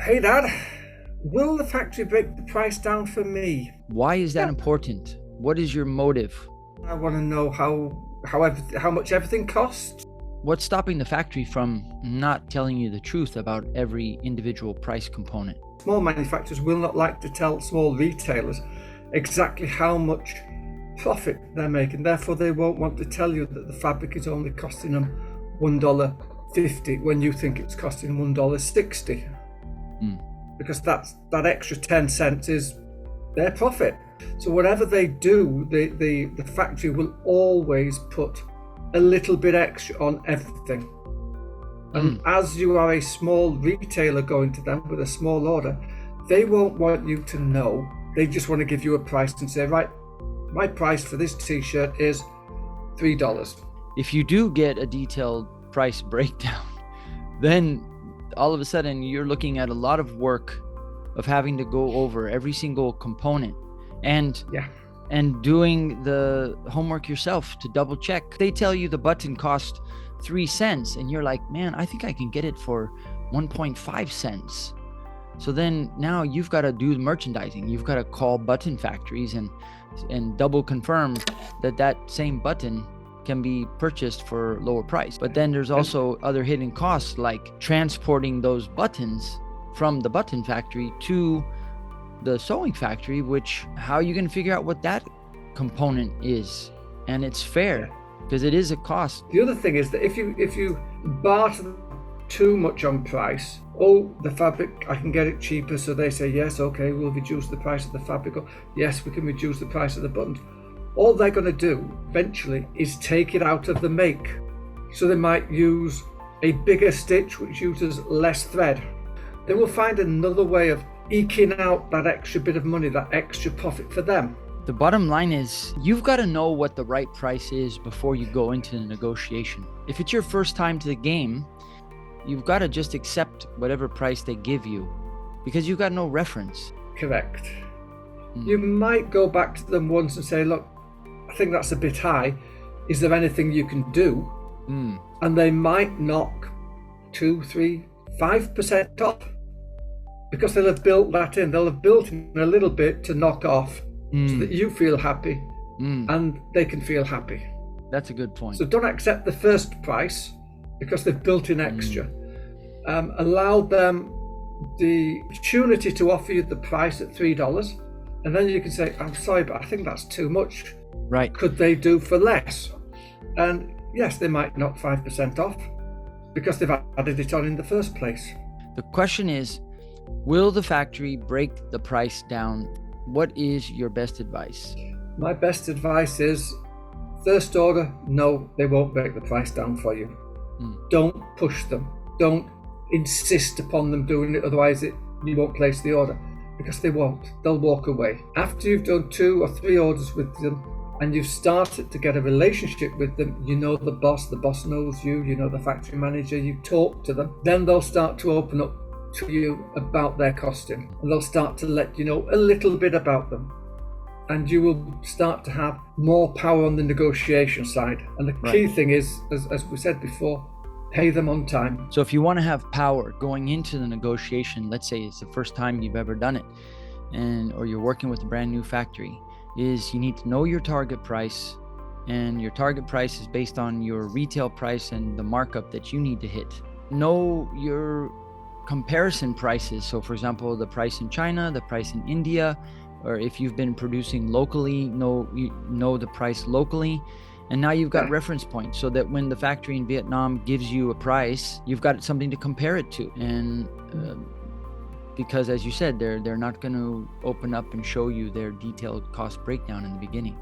Hey Dad, will the factory break the price down for me? Why is that Yeah. important? What is your motive? I want to know how much everything costs. What's stopping the factory from not telling you the truth about every individual price component? Small manufacturers will not like to tell small retailers exactly how much profit they're making. Therefore, they won't want to tell you that the fabric is only costing them $1.50 when you think it's costing $1.60. Because that extra 10 cents is their profit. So whatever they do, the factory will always put a little bit extra on everything. And as you are a small retailer going to them with a small order, they won't want you to know. They just want to give you a price and say, right, my price for this t-shirt is $3. If you do get a detailed price breakdown, then all of a sudden you're looking at a lot of work of having to go over every single component and doing the homework yourself to double check. They tell you the button cost 3 cents and you're like, man, I think I can get it for 1.5 cents. So then now you've got to do the merchandising. You've got to call button factories and double confirm that same button can be purchased for lower price. But then there's also other hidden costs like transporting those buttons from the button factory to the sewing factory, which how are you going to figure out what that component is? And it's fair because it is a cost. The other thing is that if you barter too much on price, the fabric, I can get it cheaper, so they say yes, okay, we'll reduce the price of the fabric, or yes, we can reduce the price of the buttons. All they're going to do eventually is take it out of the make. So they might use a bigger stitch which uses less thread. They will find another way of eking out that extra bit of money, that extra profit for them. The bottom line is you've got to know what the right price is before you go into the negotiation. If it's your first time to the game, you've got to just accept whatever price they give you because you've got no reference. Correct. You might go back to them once and say, look, I think that's a bit high. Is there anything you can do? And they might knock 2, 3, 5% off because they'll have built that in. They'll have built in a little bit to knock off so that you feel happy and they can feel happy. That's a good point. So don't accept the first price because they've built in extra. Allow them the opportunity to offer you the price at $3, and then you can say, I'm sorry, but I think that's too much. Right. Could they do for less? And yes, they might knock 5% off because they've added it on in the first place. The question is, will the factory break the price down? What is your best advice? My best advice is, first order, no, they won't break the price down for you. Don't push them. Don't insist upon them doing it, otherwise you won't place the order, because they won't. They'll walk away. After you've done 2 or 3 orders with them and you've started to get a relationship with them, you know the boss knows you, you know the factory manager, you talk to them, then they'll start to open up to you about their costume and they'll start to let you know a little bit about them, and you will start to have more power on the negotiation side. And the key thing is, as we said before, pay them on time. So if you want to have power going into the negotiation, let's say it's the first time you've ever done it, or you're working with a brand new factory, is you need to know your target price, and your target price is based on your retail price and the markup that you need to hit. Know your comparison prices. So for example, the price in China, the price in India, or if you've been producing locally, you know the price locally. And now you've got reference points so that when the factory in Vietnam gives you a price, you've got something to compare it to. And because as you said, they're not going to open up and show you their detailed cost breakdown in the beginning.